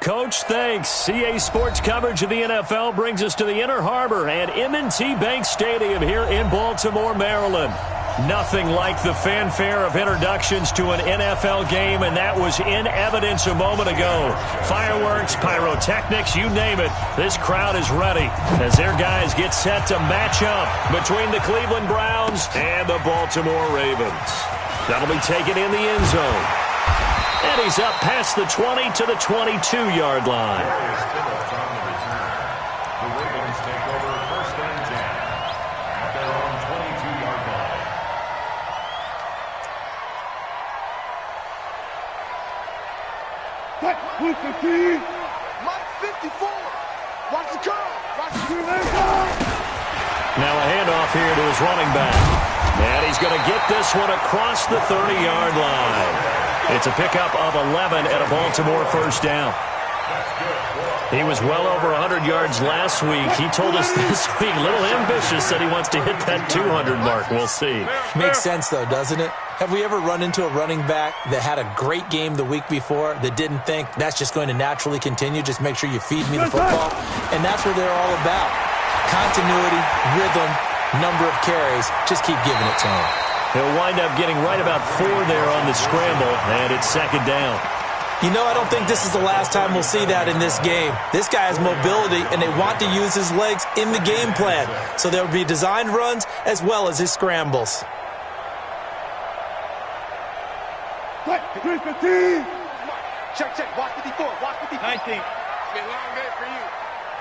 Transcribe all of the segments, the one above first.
Coach, thanks. CA Sports coverage of the NFL brings us to the Inner Harbor at M&T Bank Stadium here in Baltimore, Maryland. Nothing like the fanfare of introductions to an NFL game, and that was in evidence a moment ago. Fireworks, pyrotechnics, you name it. This crowd is ready as their guys get set to match up between the Cleveland Browns and the Baltimore Ravens. That'll be taken in the end zone. And he's up past the 20 to the 22-yard line. The Ravens take over first and 10 at their own 22-yard line. Mike 54. Watch the curl. Watch the Now a handoff here to his running back. And he's going to get this one across the 30-yard line. It's a pickup of 11 at a Baltimore first down. He was well over 100 yards last week. He told us this week, a little ambitious, said he wants to hit that 200 mark. We'll see. Makes sense, though, doesn't it? Have we ever run into a running back that had a great game the week before that didn't think that's just going to naturally continue? Just make sure you feed me the football. And that's what they're all about. Continuity, rhythm, number of carries. Just keep giving it to him. He'll wind up getting right about 4 there on the scramble, and it's second down. You know, I don't think this is the last time we'll see that in this game. This guy has mobility, and they want to use his legs in the game plan. So there will be designed runs as well as his scrambles. Check. Watch 54. Watch 54. 19. It's been a long day for you.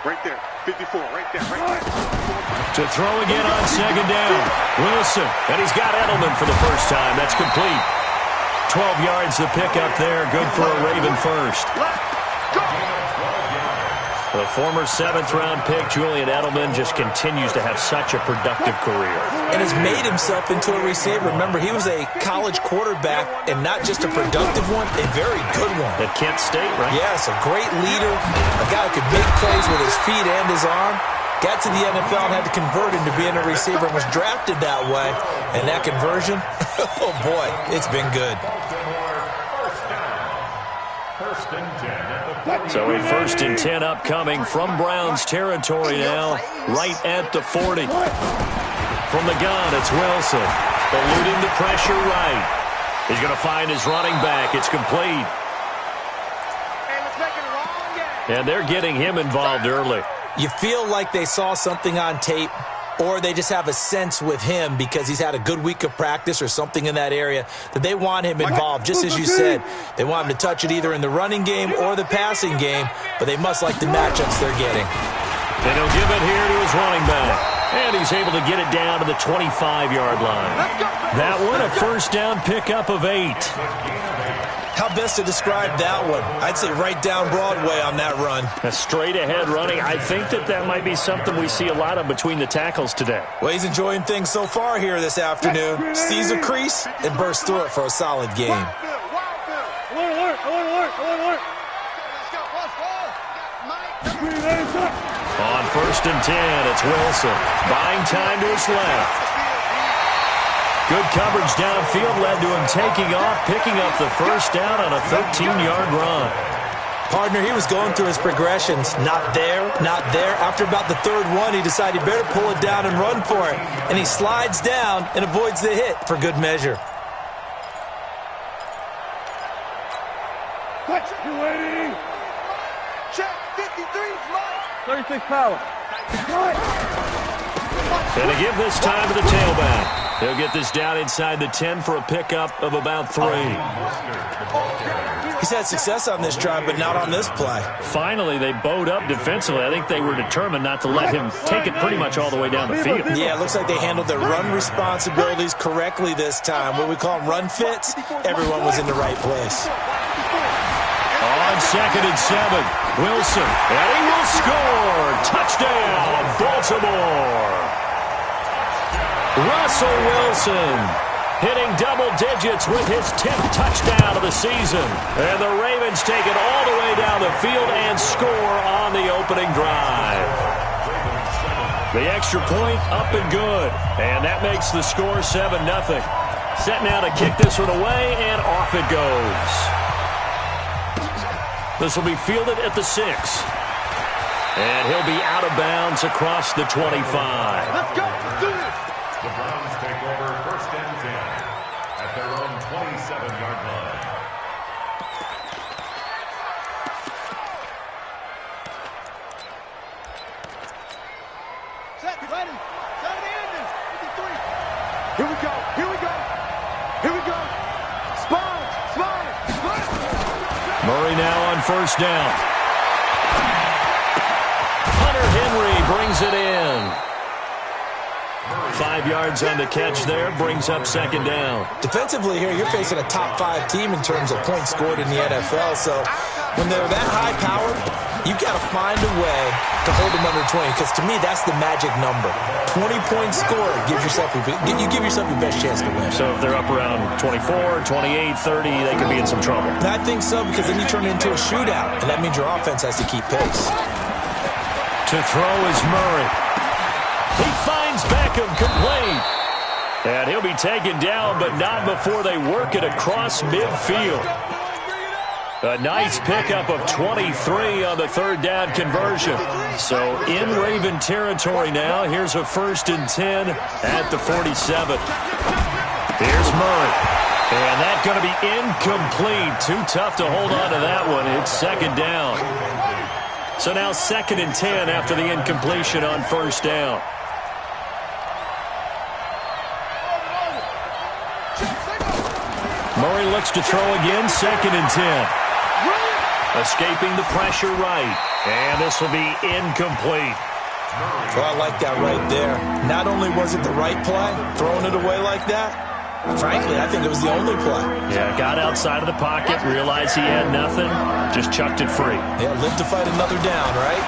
Right there. 54. Right there. To throw again on second down. Wilson. And he's got Edelman for the first time. That's complete. 12 yards the pickup there. Good for a Raven first. The former 7th-round pick, Julian Edelman, just continues to have such a productive career. And has made himself into a receiver. Remember, he was a college quarterback, and not just a productive one, a very good one. At Kent State, right? Yes, a great leader, a guy who could make plays with his feet and his arm. Got to the NFL and had to convert into being a receiver and was drafted that way. And that conversion, oh boy, it's been good. So a first and 10 upcoming from Browns territory now, right at the 40. From the gun, it's Wilson. Eluding the pressure right. He's going to find his running back. It's complete. And they're getting him involved early. You feel like they saw something on tape, or they just have a sense with him because he's had a good week of practice or something in that area that they want him involved, just as you said. They want him to touch it either in the running game or the passing game, but they must like the matchups they're getting. And he'll give it here to his running back. And he's able to get it down to the 25-yard line. That one, a first down pickup of 8. How best to describe that one? I'd say right down Broadway on that run. A straight-ahead running. I think that might be something we see a lot of between the tackles today. Well, he's enjoying things so far here this afternoon. Sees a crease and bursts through it for a solid game. On first and 10, it's Wilson. Buying time to his left. Good coverage downfield led to him taking off, picking up the first down on a 13-yard run. Partner, he was going through his progressions. Not there, not there. After about the third one, he decided he better pull it down and run for it. And he slides down and avoids the hit for good measure. Check. 53's Mike. 36 power. And to give this time to the tailback. He'll get this down inside the 10 for a pickup of about 3. He's had success on this drive, but not on this play. Finally, they bowed up defensively. I think they were determined not to let him take it pretty much all the way down the field. Yeah, it looks like they handled their run responsibilities correctly this time. What we call them run fits, everyone was in the right place. On second and 7, Wilson, and he will score. Touchdown, Baltimore. Russell Wilson hitting double digits with his 10th touchdown of the season. And the Ravens take it all the way down the field and score on the opening drive. The extra point up and good. And that makes the score 7-0. Set now to kick this one away, and off it goes. This will be fielded at the 6. And he'll be out of bounds across the 25. Let's go. Let's do this. The Browns take over 1st and 10 at their own 27-yard line. Set, ready. Set the engine. 53. Here we go. Here we go. Here we go. Sponge. Sponge. Murray now on 1st down. Hunter Henry brings it in. 5 yards on the catch there, brings up 2nd down. Defensively here, you're facing a top 5 team in terms of points scored in the NFL. So when they're that high-powered, you've got to find a way to hold them under 20. Because to me, that's the magic number. 20 points scored gives yourself you give yourself your best chance to win. So if they're up around 24, 28, 30, they could be in some trouble. I think so, because then you turn it into a shootout, and that means your offense has to keep pace. To throw is Murray. He finds Beckham complete. And he'll be taken down, but not before they work it across midfield. A nice pickup of 23 on the 3rd down conversion. So in Raven territory now. Here's a 1st and 10 at the 47. Here's Murray. And that's going to be incomplete. Too tough to hold on to that one. It's 2nd down. So now 2nd and 10 after the incompletion on 1st down. Murray looks to throw again, 2nd and 10. Escaping the pressure right. And this will be incomplete. Well, I like that right there. Not only was it the right play, throwing it away like that, frankly, I think it was the only play. Yeah, got outside of the pocket, realized he had nothing, just chucked it free. Yeah, live to fight another down, right?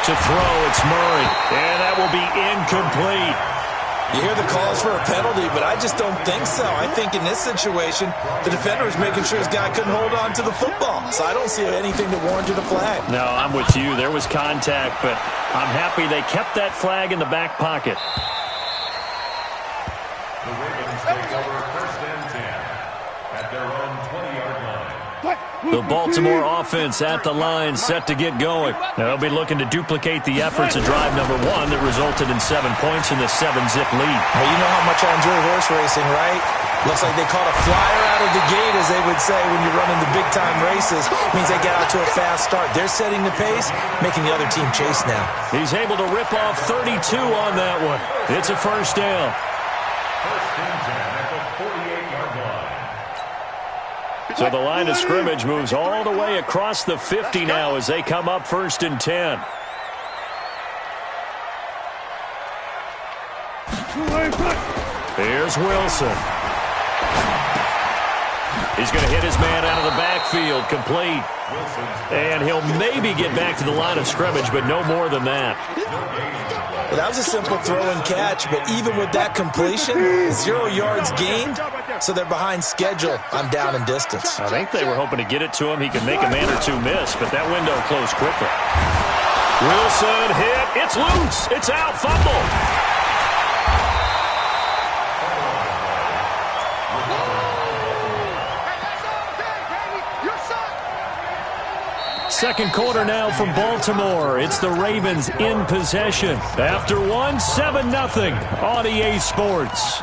To throw, it's Murray. And that will be incomplete. You hear the calls for a penalty, but I just don't think so. I think in this situation, the defender is making sure his guy couldn't hold on to the football. So I don't see anything that warranted a flag. No, I'm with you. There was contact, but I'm happy they kept that flag in the back pocket. The Ravens take over 1st and 10 at their own 20-yard line. The Baltimore offense at the line, set to get going. They'll be looking to duplicate the efforts of drive number 1 that resulted in 7 points in the 7-zip lead. Well, you know how much I enjoy horse racing, right? Looks like they caught a flyer out of the gate, as they would say when you're running the big-time races. Means they get out to a fast start. They're setting the pace, making the other team chase now. He's able to rip off 32 on that one. It's a 1st down. 1st and 10 at the 48-yard line. So the line of scrimmage moves all the way across the 50 now as they come up 1st and 10. Here's Wilson. He's going to hit his man out of the backfield, complete. And he'll maybe get back to the line of scrimmage, but no more than that. Well, that was a simple throw and catch, but even with that completion, 0 yards gained, so they're behind schedule on down and distance. I think they were hoping to get it to him. He could make a man or two miss, but that window closed quickly. Wilson hit. It's loose. It's out. Fumble. Second quarter now from Baltimore. It's the Ravens in possession. After 1, 7-0 on EA Sports.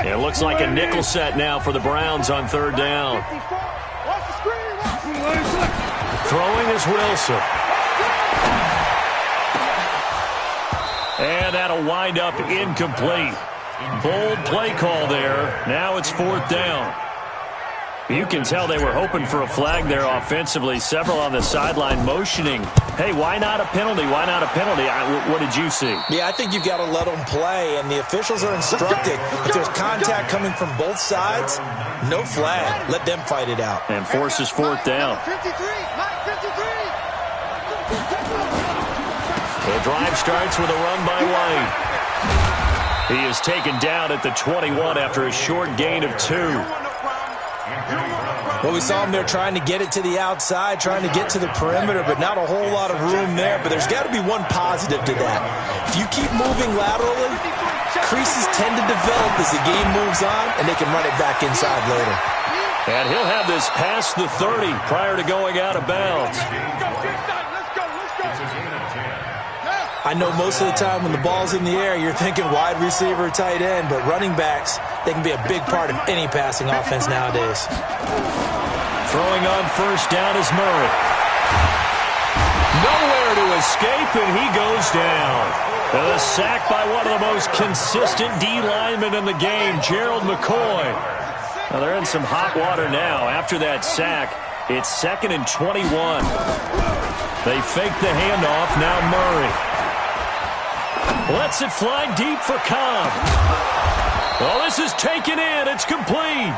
It looks like a nickel set now for the Browns on 3rd down. Throwing is Wilson. And that'll wind up incomplete. Bold play call there. Now it's 4th down. You can tell they were hoping for a flag there offensively. Several on the sideline motioning. Hey, why not a penalty? Why not a penalty? What did you see? Yeah, I think you've got to let them play, and the officials are instructed. If there's contact coming from both sides, no flag. Let them fight it out. And forces 4th down. The drive starts with a run by White. He is taken down at the 21 after a short gain of 2. Well, we saw him there trying to get it to the outside, trying to get to the perimeter, but not a whole lot of room there. But there's got to be one positive to that. If you keep moving laterally, creases tend to develop as the game moves on, and they can run it back inside later. And he'll have this past the 30 prior to going out of bounds. I know most of the time when the ball's in the air, you're thinking wide receiver, tight end, but running backs, they can be a big part of any passing offense nowadays. Throwing on first down is Murray. Nowhere to escape, and he goes down. A sack by one of the most consistent D linemen in the game, Gerald McCoy. Now they're in some hot water now. After that sack, it's 2nd and 21. They fake the handoff. Now Murray lets it fly deep for Cobb. Well, this is taken in. It's complete.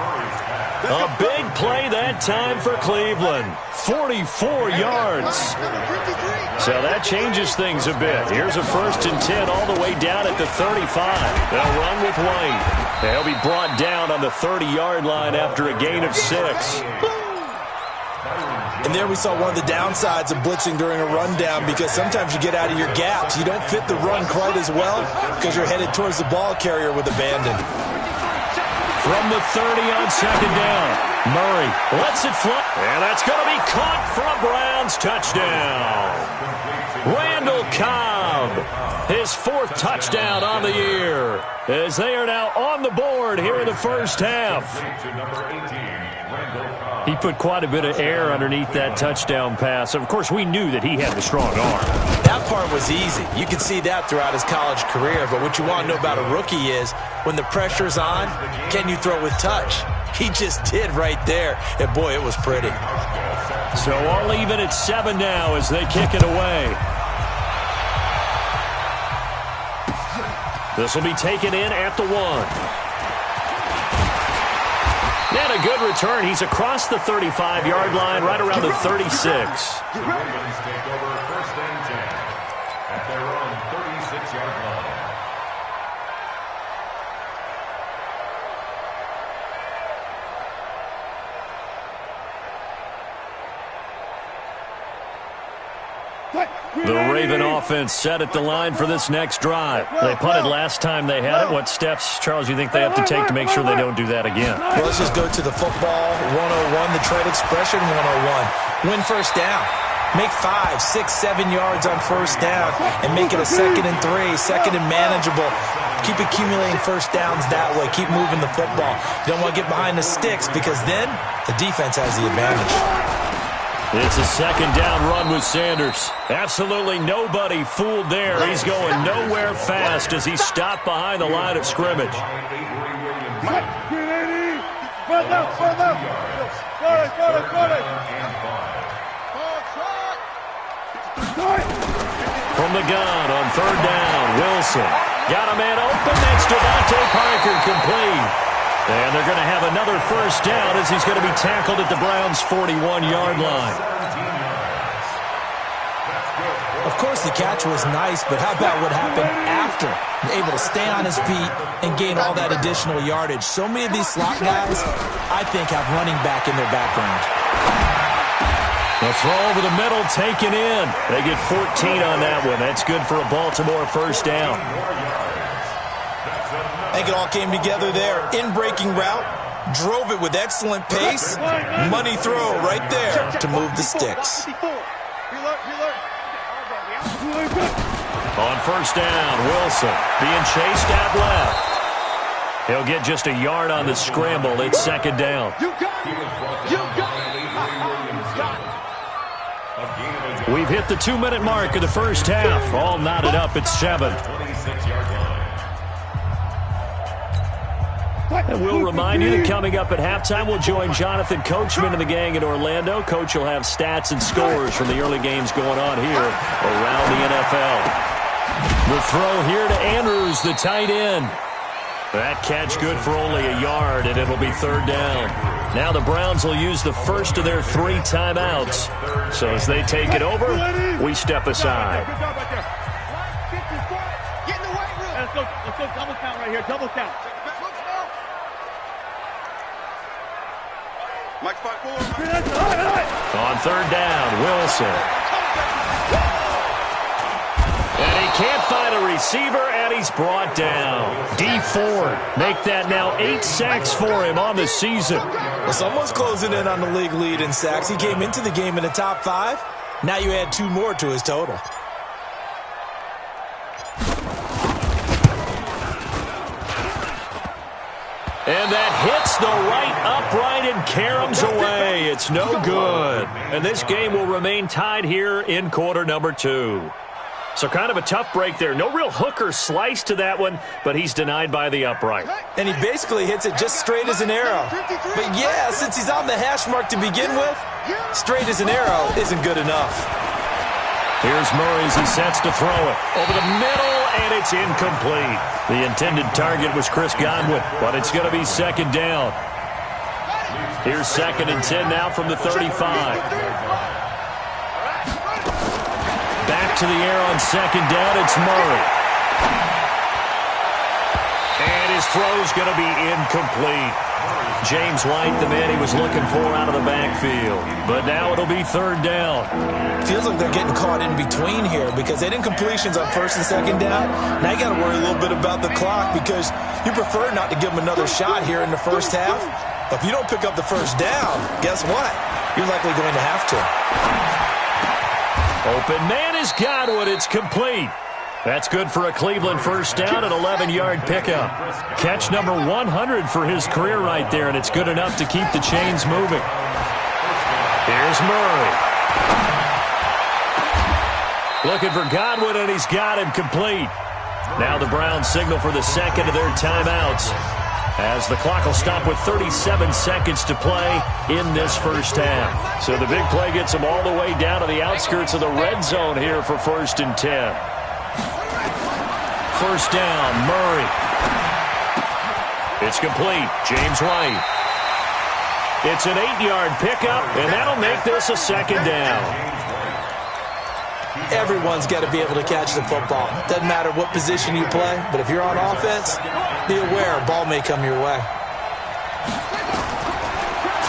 A big play that time for Cleveland. 44 yards. So that changes things a bit. Here's a 1st and 10 all the way down at the 35. They'll run with White. They'll be brought down on the 30-yard line after a gain of 6. And there we saw one of the downsides of blitzing during a rundown, because sometimes you get out of your gaps. You don't fit the run quite as well because you're headed towards the ball carrier with abandon. From the 30 on 2nd down, Murray lets it fly. And that's going to be caught for a Browns touchdown. Randall Cobb, his 4th touchdown on the year, as they are now on the board here in the first half. He put quite a bit of air underneath that touchdown pass. Of course, we knew that he had the strong arm. That part was easy. You can see that throughout his college career. But what you want to know about a rookie is when the pressure's on, can you throw with touch? He just did right there. And, boy, it was pretty. So all even at 7 now as they kick it away. This will be taken in at the 1. And a good return. He's across the 35-yard line, right around the 36. Ravens take over 1st and 10 at their own 36-yard line. The Raven offense set at the line for this next drive. They punted last time they had it. What steps, Charles, you think they have to take to make sure they don't do that again? Well, let's just go to the football 101, the trade expression 101. Win first down. Make 5, 6, 7 yards on first down and make it a 2nd and 3, 2nd and manageable. Keep accumulating first downs that way. Keep moving the football. You don't want to get behind the sticks because then the defense has the advantage. It's a 2nd down run with Sanders. Absolutely nobody fooled there. He's going nowhere fast as he stopped behind the line of scrimmage. From the gun on 3rd down, Wilson. Got a man open. That's Devontae Parker, complete. And they're going to have another first down as he's going to be tackled at the Browns' 41-yard line. Of course, the catch was nice, but how about what happened after? Able to stay on his feet and gain all that additional yardage. So many of these slot guys, I think, have running back in their background. The throw over the middle taken in. They get 14 on that one. That's good for a Baltimore first down. I think it all came together there. In-breaking route, drove it with excellent pace. Money throw right there to move the sticks. On first down, Wilson being chased out left. He'll get just a yard on the scramble. It's 2nd down. We've hit the 2-minute mark of the first half. All knotted up at 7. And we'll remind you that coming up at halftime, we'll join Jonathan Coachman and the gang in Orlando. Coach will have stats and scores from the early games going on here around the NFL. The throw here to Andrews, the tight end. That catch good for only a yard, and it'll be 3rd down. Now the Browns will use the first of their 3 timeouts. So as they take it over, we step aside. Let's go double count right here, double count. Mike 5-4. On 3rd down, Wilson. And he can't find a receiver, and he's brought down. D Ford make that now 8 sacks for him on the season. Well, someone's closing in on the league lead in sacks. He came into the game in the top 5. Now you add 2 more to his total. And that hits the right upright and caroms away. It's no good. And this game will remain tied here in quarter number 2. So kind of a tough break there. No real hook or slice to that one, but he's denied by the upright. And he basically hits it just straight as an arrow. But yeah, since he's on the hash mark to begin with, straight as an arrow isn't good enough. Here's Murray as he sets to throw it. Over the middle, and it's incomplete. The intended target was Chris Godwin, but it's going to be second down. Here's 2nd and 10 now from the 35. Back to the air on second down, it's Murray. And his throw's going to be incomplete. James White, the man he was looking for out of the backfield. But now it'll be 3rd down. Feels like they're getting caught in between here because they didn't incompletions on 1st and 2nd down. Now you got to worry a little bit about the clock because you prefer not to give them another shot here in the first half. But if you don't pick up the 1st down, guess what? You're likely going to have to. Open man is Godwin. It's complete. That's good for a Cleveland 1st down, an 11-yard pickup. Catch number 100 for his career right there, and it's good enough to keep the chains moving. Here's Murray. Looking for Godwin, and he's got him complete. Now the Browns signal for the 2nd of their timeouts, as the clock will stop with 37 seconds to play in this first half. So the big play gets them all the way down to the outskirts of the red zone here for 1st and 10. 1st down, Murray. It's complete. James White. It's an 8-yard pickup, and that'll make this a 2nd down. Everyone's got to be able to catch the football. Doesn't matter what position you play, but if you're on offense, be aware a ball may come your way.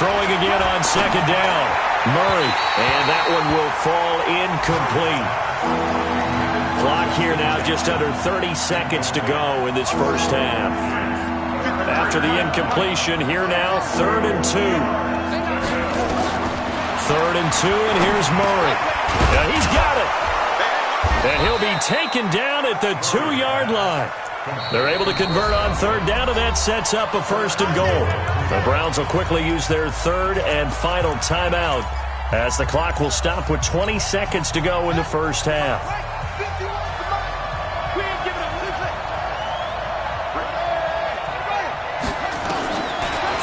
Throwing again on 2nd down. Murray, and that one will fall incomplete. Clock here now just under 30 seconds to go in this first half. After the incompletion, here now 3rd and 2. 3rd and 2, and here's Murray. Now he's got it. And he'll be taken down at the 2-yard line. They're able to convert on 3rd down, and that sets up a 1st and goal. The Browns will quickly use their 3rd and final timeout, as the clock will stop with 20 seconds to go in the first half.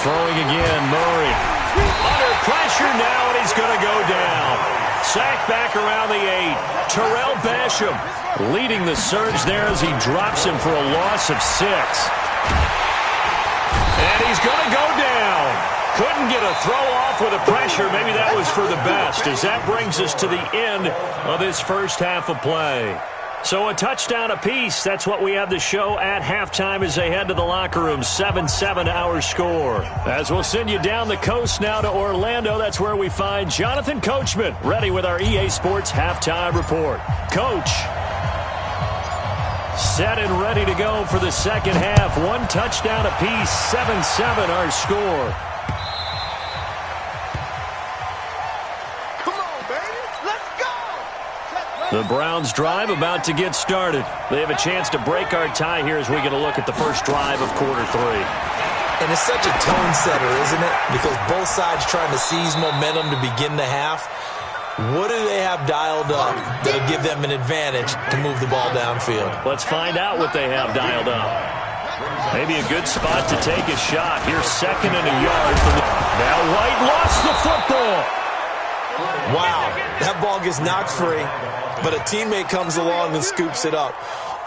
Throwing again, Murray. Under pressure now, and he's going to go down. Sacked back around the 8. Terrell Basham leading the surge there as he drops him for a loss of 6. And he's going to go down. Couldn't get a throw off with the pressure. Maybe that was for the best, as that brings us to the end of this first half of play. So a touchdown apiece. That's what we have to show at halftime as they head to the locker room. 7-7 our score. As we'll send you down the coast now to Orlando, that's where we find Jonathan Coachman ready with our EA Sports halftime report. Coach, set and ready to go for the second half. 1 touchdown apiece. 7-7 our score. The Browns drive about to get started. They have a chance to break our tie here as we get a look at the first drive of quarter 3. And it's such a tone setter, isn't it? Because both sides trying to seize momentum to begin the half. What do they have dialed up that'll give them an advantage to move the ball downfield? Let's find out what they have dialed up. Maybe a good spot to take a shot. Here's 2nd and a yard from the... Now White lost the football. Wow, that ball gets knocked free, but a teammate comes along and scoops it up.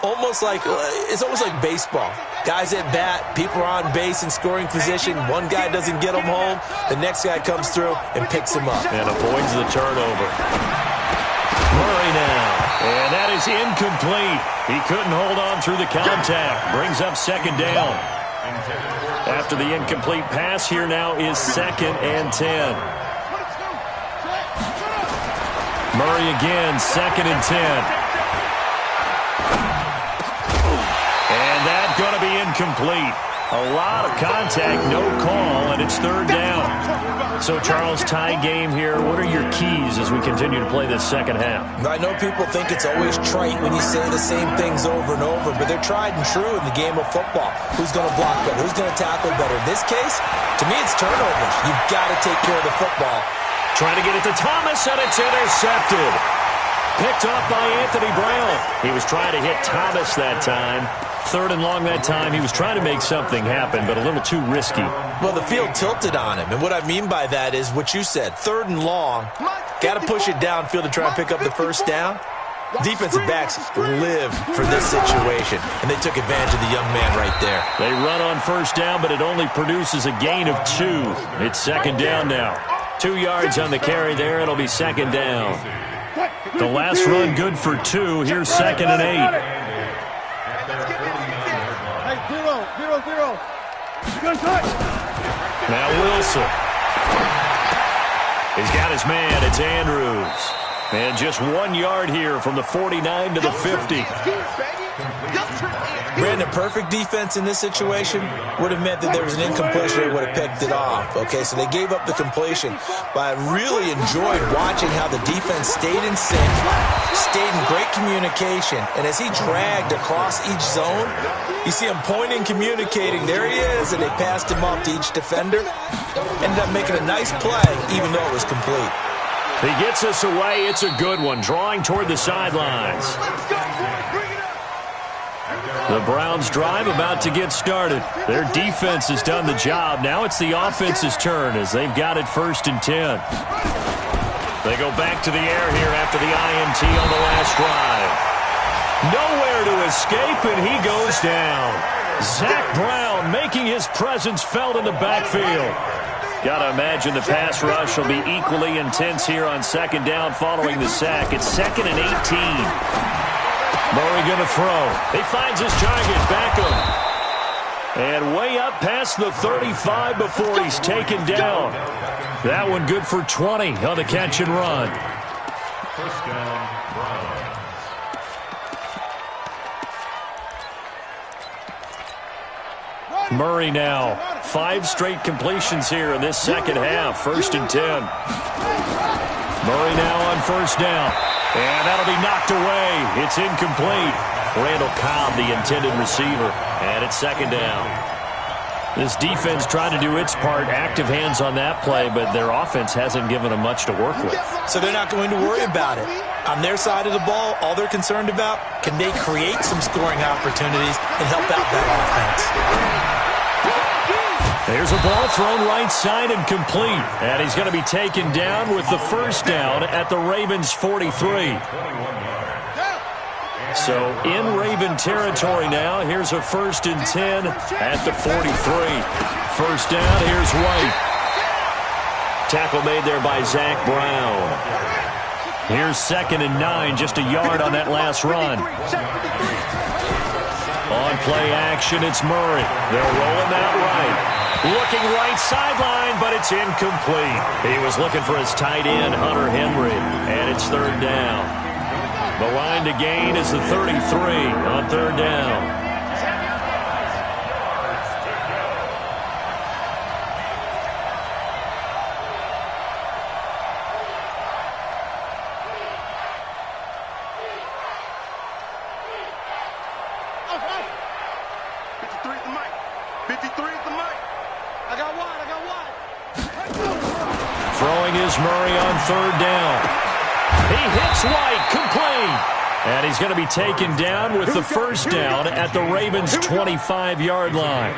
It's almost like baseball. Guys at bat, people are on base in scoring position. One guy doesn't get him home. The next guy comes through and picks him up. And avoids the turnover. Murray now. And that is incomplete. He couldn't hold on through the contact. Brings up 2nd down. After the incomplete pass, here now is 2nd and 10. Murray again, 2nd and 10. incomplete. A lot of contact, no call, and it's third down. So, Charles, tie game here. What are your keys as we continue to play this second half? I know people think it's always trite when you say the same things over and over, but they're tried and true in the game of football. Who's going to block better? Who's going to tackle better? In this case, to me, it's turnovers. You've got to take care of the football. Trying to get it to Thomas, and it's intercepted. Picked off by Anthony Brown. He was trying to hit Thomas that time. Third and long that time. He was trying to make something happen, but a little too risky. Well, the field tilted on him, and what I mean by that is what you said. Third and long, got to push it downfield to try and pick up the first down. Defensive backs live for this situation, and they took advantage of the young man right there. They run on first down, but it only produces a gain of 2. It's second down now. 2 yards on the carry there. It'll be second down. The last run good for 2. Here's second and 8. Zero. Now Wilson. He's got his man. It's Andrews. And just 1 yard here from the 49 to the 50. Brandon, perfect defense in this situation would have meant that there was an incompletion. They would have picked it off. Okay, so they gave up the completion. But I really enjoyed watching how the defense stayed in sync, stayed in great communication. And as he dragged across each zone, you see him pointing, communicating. There he is, and they passed him off to each defender. Ended up making a nice play, even though it was complete. He gets us away. It's a good one. Drawing toward the sidelines. The Browns drive about to get started. Their defense has done the job. Now it's the offense's turn as they've got it first and 10. They go back to the air here after the INT on the last drive. Nowhere to escape, and he goes down. Zach Brown making his presence felt in the backfield. Got to imagine the pass rush will be equally intense here on second down following the sack. It's second and 18. Murray going to throw. He finds his target. Beckham. And way up past the 35 before he's taken down. That one good for 20 on the catch and run. First down, Browns. Murray now. 5 straight completions here in this second half. First and 10. Murray now on first down. And that'll be knocked away. It's incomplete. Randall Cobb, the intended receiver. And it's second down. This defense tried to do its part. Active hands on that play, but their offense hasn't given them much to work with. So they're not going to worry about it. On their side of the ball, all they're concerned about, can they create some scoring opportunities and help out that offense? There's a ball thrown right side and complete. And he's going to be taken down with the first down at the Ravens' 43. So in Raven territory now. Here's a first and 10 at the 43. First down, here's White. Tackle made there by Zach Brown. Here's second and 9, just a yard on that last run. On play action, it's Murray. They'll roll him out right. Looking right sideline, but it's incomplete. He was looking for his tight end, Hunter Henry, and it's third down. The line to gain is the 33 on third down. Murray on third down. He hits White, complete. And he's going to be taken down with the first down at the Ravens' 25-yard line.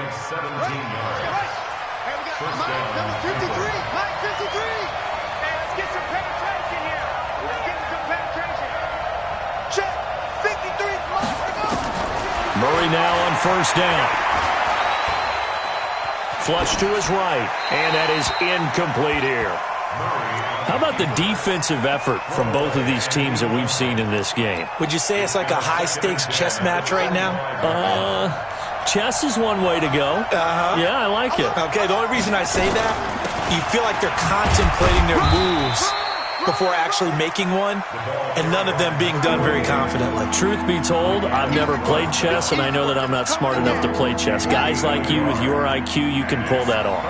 Murray now on first down. Flush to his right, and that is incomplete here. How about the defensive effort from both of these teams that we've seen in this game? Would you say it's like a high-stakes chess match right now? Chess is one way to go. Yeah, I like it. Okay, the only reason I say that, you feel like they're contemplating their moves before actually making one, and none of them being done very confidently. Truth be told, I've never played chess, and I know that I'm not smart enough to play chess. Guys like you with your IQ, you can pull that off.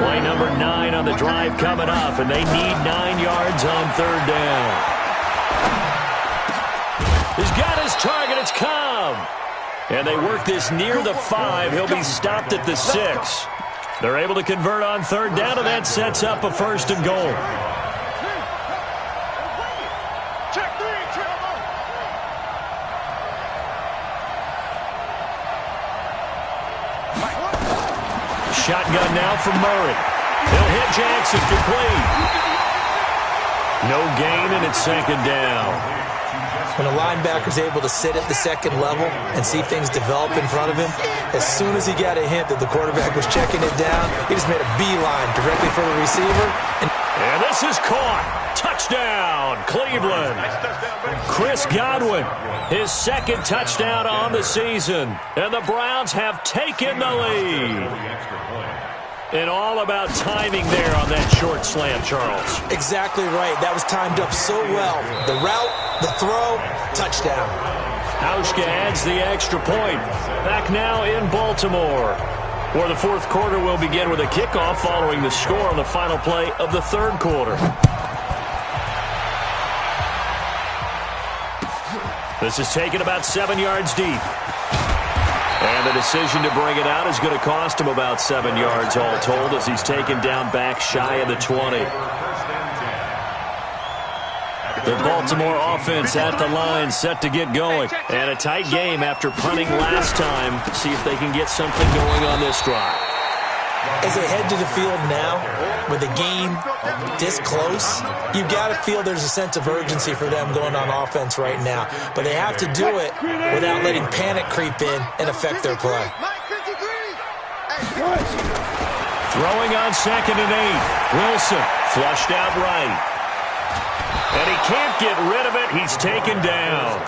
Play number 9 on the drive coming up, and they need 9 yards on 3rd down. He's got his target. It's Cobb. And they work this near the 5. He'll be stopped at the 6. They're able to convert on 3rd down, and that sets up a 1st and goal. Shotgun now from Murray. He'll hit Jackson, complete. No gain, and it's 2nd down. When a linebacker's able to sit at the 2nd level and see things develop in front of him, as soon as he got a hint that the quarterback was checking it down, he just made a beeline directly for the receiver. And this is caught. Touchdown, Cleveland. Chris Godwin, his 2nd touchdown on the season. And the Browns have taken the lead. And all about timing there on that short slant, Charles. Exactly right. That was timed up so well. The route, the throw, touchdown. Hauschka adds the extra point. Back now in Baltimore, where the 4th quarter will begin with a kickoff following the score on the final play of the 3rd quarter. This is taken about 7 yards deep. And the decision to bring it out is going to cost him about 7 yards all told, as he's taken down back shy of the 20. The Baltimore offense at the line, set to get going. And a tight game after punting last time. See if they can get something going on this drive. As they head to the field now, with the game this close, you've got to feel there's a sense of urgency for them going on offense right now. But they have to do it without letting panic creep in and affect their play. Throwing on 2nd and 8. Wilson flushed out right. And he can't get rid of it. He's taken down.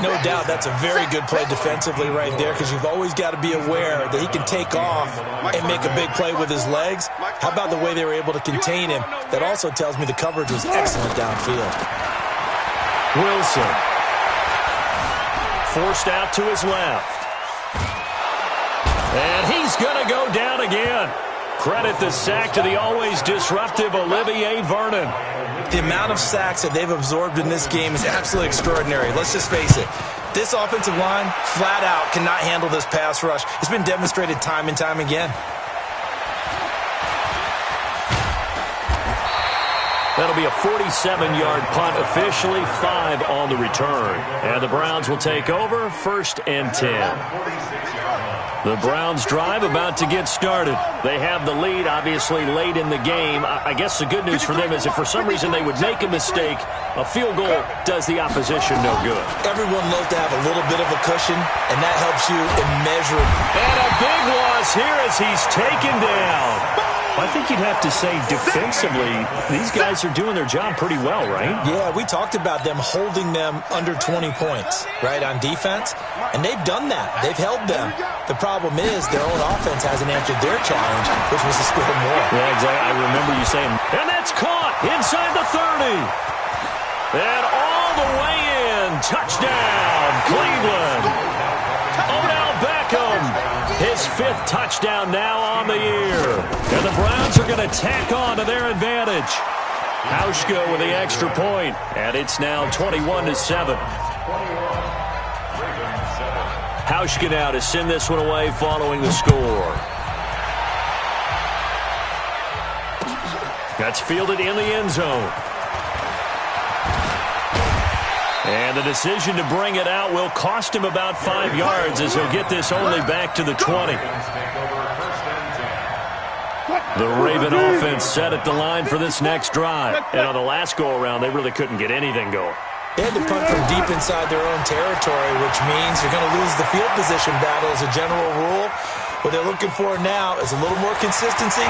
No doubt that's a very good play defensively right there, because you've always got to be aware that he can take off and make a big play with his legs. How about the way they were able to contain him? That also tells me the coverage was excellent downfield. Wilson forced out to his left. And he's going to go down again. Credit the sack to the always disruptive Olivier Vernon. The amount of sacks that they've absorbed in this game is absolutely extraordinary. Let's just face it. This offensive line, flat out, cannot handle this pass rush. It's been demonstrated time and time again. That'll be a 47-yard punt, officially 5 on the return. And the Browns will take over, 1st and 10. The Browns drive about to get started. They have the lead, obviously, late in the game. I guess the good news for them is if for some reason they would make a mistake, a field goal does the opposition no good. Everyone loves to have a little bit of a cushion, and that helps you immeasurably. And a big loss here as he's taken down. I think you'd have to say defensively, these guys are doing their job pretty well, right? Yeah, we talked about them holding them under 20 points, right, on defense, and they've done that. They've held them. The problem is their own offense hasn't answered their challenge, which was to score more. Yeah, exactly. I remember you saying, and that's caught inside the 30. And all the way in. Touchdown, Cleveland. Odell Beckham. His 5th touchdown now on the year. And the Browns are going to tack on to their advantage. Hauschka with the extra point, and it's now 21-7. Hauschka now to send this one away following the score. That's fielded in the end zone. And the decision to bring it out will cost him about 5 yards as he'll get this only back to the 20. The Raven offense set at the line for this next drive. And on the last go-around, they really couldn't get anything going. They had to punt from deep inside their own territory, which means you're going to lose the field position battle as a general rule. What they're looking for now is a little more consistency,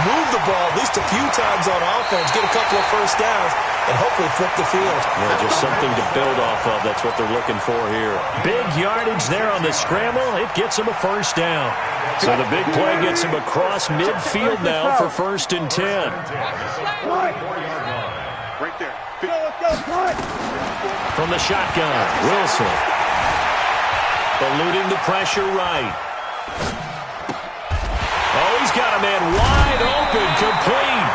move the ball at least a few times on offense, get a couple of first downs, and hopefully flip the field. Yeah, just something to build off of. That's what they're looking for here. Big yardage there on the scramble. It gets them a first down. So the big play gets them across midfield now for 1st and 10. Right there. Let's go. From the shotgun, Wilson. Eluding the pressure right. Oh, he's got a man wide open, complete.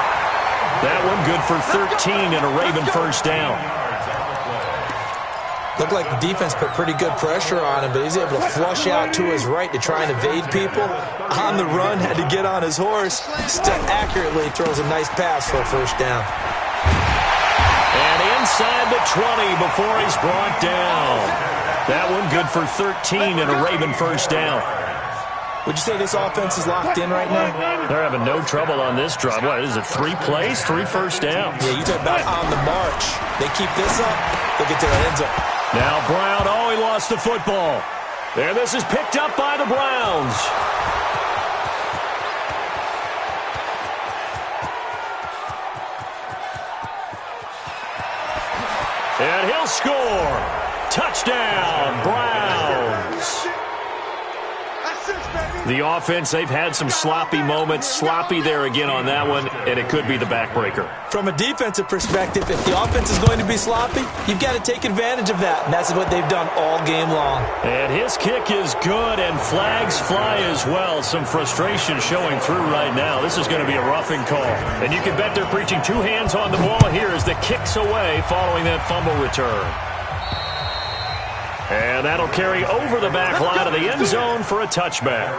That one good for 13 and a Raven first down. Looked like the defense put pretty good pressure on him, but he's able to flush out to his right to try and evade people. On the run, had to get on his horse. Still accurately throws a nice pass for a first down. And inside the 20 before he's brought down. That one good for 13 and a Raven first down. Would you say this offense is locked in right now? They're having no trouble on this drive. What is it, 3 plays, 3 first downs? Yeah, you talk about on the march. They keep this up, they'll get to the end zone. Now Brown, oh, he lost the football. And this is picked up by the Browns. And he'll score. Touchdown, Browns. The offense, they've had some sloppy moments. Sloppy there again on that one, and it could be the backbreaker. From a defensive perspective, if the offense is going to be sloppy, you've got to take advantage of that, and that's what they've done all game long. And his kick is good, and flags fly as well. Some frustration showing through right now. This is going to be a roughing call. And you can bet they're preaching 2 hands on the ball here as the kick's away following that fumble return. And that'll carry over the back line of the end zone for a touchback.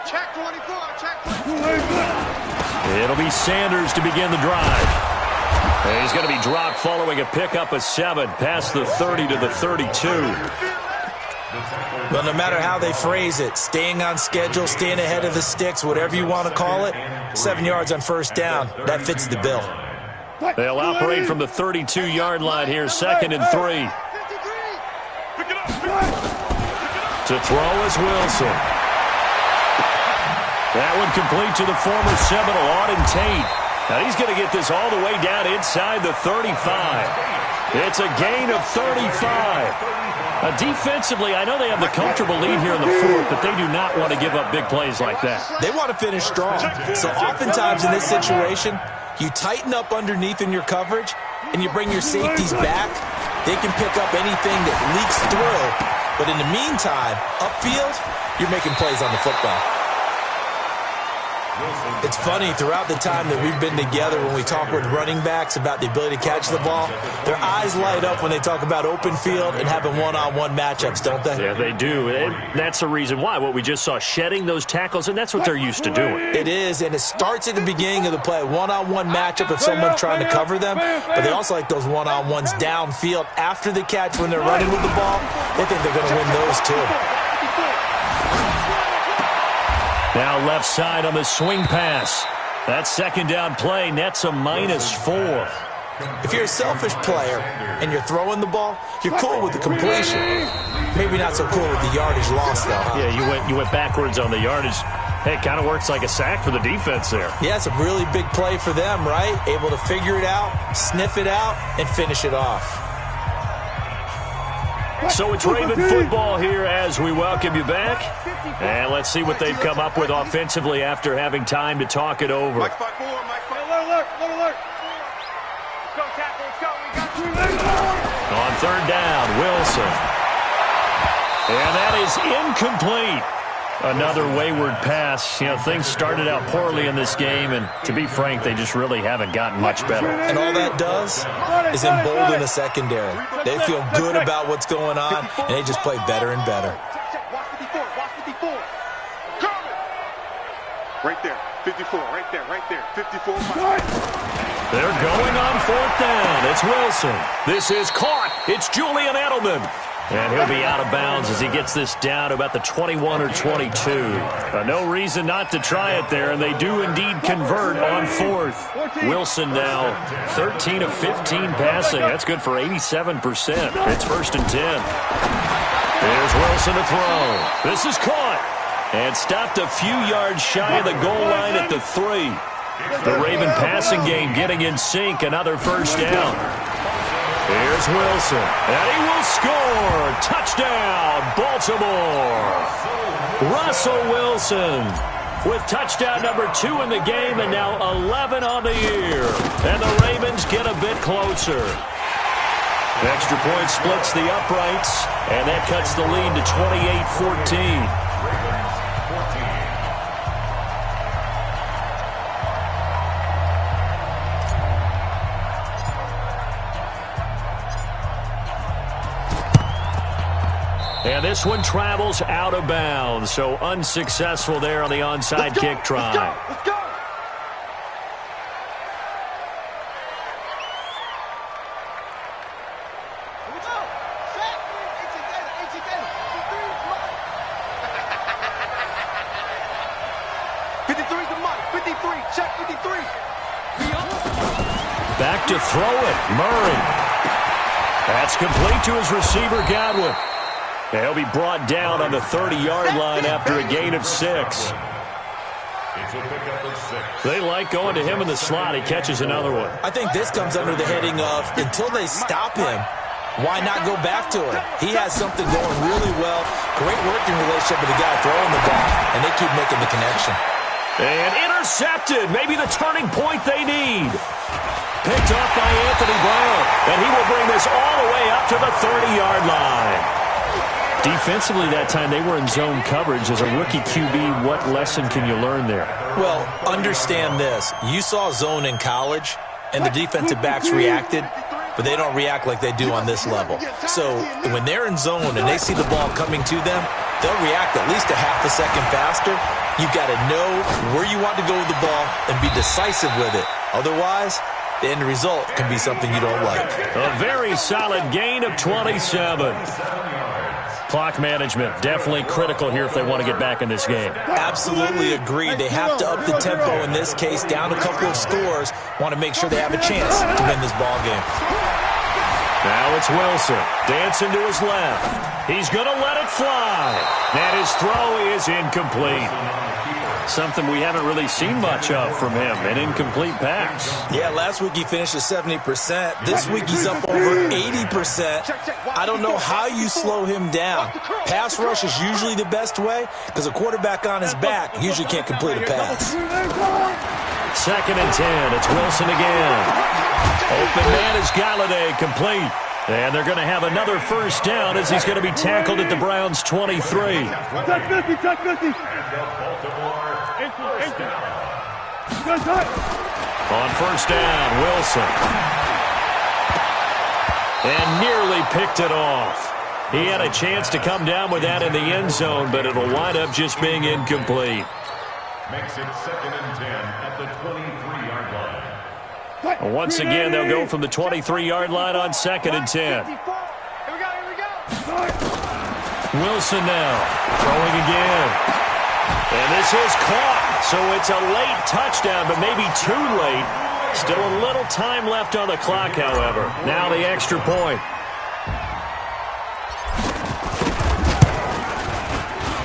Check 24, check 24. It'll be Sanders to begin the drive. And he's going to be dropped following a pickup of 7 past the 30 to the 32. Well, no matter how they phrase it, staying on schedule, staying ahead of the sticks, whatever you want to call it, 7 yards on first down, that fits the bill. They'll operate from the 32-yard line here, 2nd and 3. To throw is Wilson. That one complete to the former Seminole, Auden Tate. Now he's going to get this all the way down inside the 35. It's a gain of 35. Defensively, I know they have the comfortable lead here in the 4th, but they do not want to give up big plays like that. They want to finish strong. So oftentimes in this situation, you tighten up underneath in your coverage, and you bring your safeties back. They can pick up anything that leaks through. But in the meantime, upfield, you're making plays on the football. It's funny, throughout the time that we've been together, when we talk with running backs about the ability to catch the ball, their eyes light up when they talk about open field and having one-on-one matchups, don't they? Yeah, they do. And that's the reason why. What we just saw, shedding those tackles, and that's what they're used to doing. It is, and it starts at the beginning of the play. One-on-one matchup if someone's trying to cover them, but they also like those one-on-ones downfield after the catch when they're running with the ball. They think they're going to win those too. Now left side on the swing pass. That 2nd down play nets a -4. If you're a selfish player and you're throwing the ball, you're cool with the completion. Maybe not so cool with the yardage loss, though. Huh? Yeah, you went backwards on the yardage. Hey, it kind of works like a sack for the defense there. Yeah, it's a really big play for them, right? Able to figure it out, sniff it out, and finish it off. So it's Raven football here as we welcome you back. And let's see what they've come up with offensively after having time to talk it over. Alert. Let's go, tackle, let's go. We got 3. On 3rd down, Wilson. And that is incomplete. Another wayward pass. You know, things started out poorly in this game, and to be frank, they just really haven't gotten much better. And all that does is embolden the secondary. They feel good about what's going on, and they just play better and better. Watch 54, watch 54. Right there, 54, right there, 54. They're going on 4th down. It's Wilson. This is caught. It's Julian Edelman. And he'll be out of bounds as he gets this down to about the 21 or 22. No reason not to try it there, and they do indeed convert on 4th. Wilson now 13 of 15 passing. That's good for 87%. It's 1st and 10. Here's Wilson to throw. This is caught and stopped a few yards shy of the goal line at the 3. The Raven passing game getting in sync. Another first down. Here's Wilson, and he will score. Touchdown, Baltimore. Russell Wilson with touchdown number 2 in the game and now 11 on the year. And the Ravens get a bit closer. Extra point splits the uprights, and that cuts the lead to 28-14. And this one travels out of bounds, so unsuccessful there on the onside kick try. Let's go! Back to throw it, Murray. That's complete to his receiver, Godwin. He'll be brought down on the 30-yard line after a gain of 6. They like going to him in the slot. He catches another one. I think this comes under the heading of until they stop him, why not go back to him? He has something going really well. Great working relationship with the guy throwing the ball, and they keep making the connection. And intercepted. Maybe the turning point they need. Picked off by Anthony Brown, and he will bring this all the way up to the 30-yard line. Defensively that time, they were in zone coverage. As a rookie QB, what lesson can you learn there? Well, understand this. You saw zone in college, and the defensive backs reacted, but they don't react like they do on this level. So when they're in zone and they see the ball coming to them, they'll react at least a half a second faster. You've got to know where you want to go with the ball and be decisive with it. Otherwise, the end result can be something you don't like. A very solid gain of 27. Clock management, definitely critical here if they want to get back in this game. Absolutely agree. They have to up the tempo in this case, down a couple of scores. Want to make sure they have a chance to win this ball game. Now it's Wilson, dancing to his left. He's going to let it fly. And his throw is incomplete. Something we haven't really seen much of from him, an incomplete pass. Yeah, last week he finished at 70%. This week he's up over 80%. I don't know how you slow him down. Pass rush is usually the best way because a quarterback on his back usually can't complete a pass. 2nd and 10. It's Wilson again. Open man is Galladay, complete. And they're going to have another first down as he's going to be tackled at the Browns' 23. Touch 50. On first down, Wilson. And nearly picked it off. He had a chance to come down with that in the end zone, but it'll wind up just being incomplete. Makes it 2nd and 10 at the 23-yard line. Once again, they'll go from the 23-yard line on 2nd and 10. Here we go. Wilson now, throwing again. And this is caught, so it's a late touchdown, but maybe too late. Still a little time left on the clock, however. Now the extra point.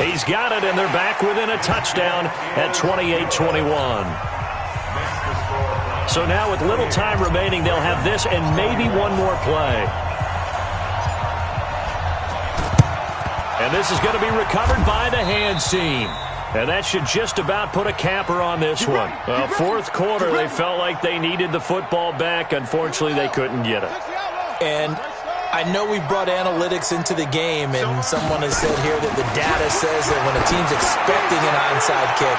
He's got it, and they're back within a touchdown at 28-21. So now with little time remaining, they'll have this and maybe one more play. And this is going to be recovered by the hands team. And that should just about put a capper on this one. Fourth quarter, they felt like they needed the football back. Unfortunately, they couldn't get it. And I know we brought analytics into the game, and someone has said here that the data says that when a team's expecting an onside kick,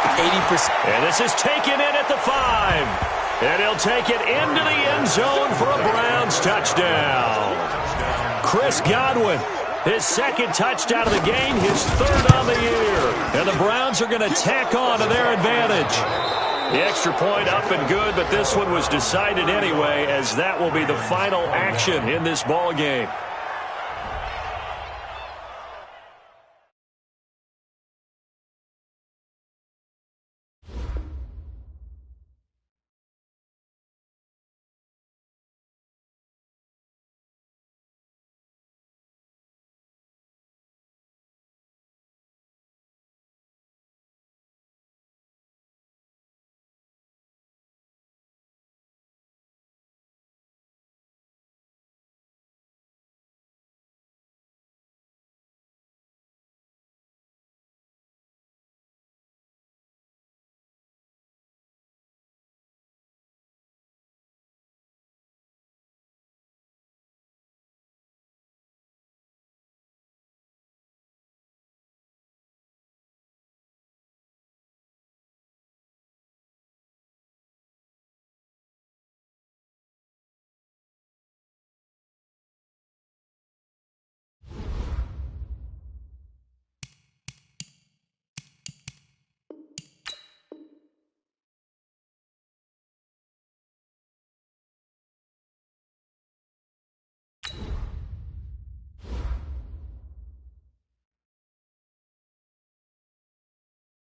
80%. And this is taken in at the 5. And he'll take it into the end zone for a Browns touchdown. Chris Godwin. His 2nd touchdown of the game, his 3rd on the year. And the Browns are going to tack on to their advantage. The extra point up and good, but this one was decided anyway, as that will be the final action in this ball game.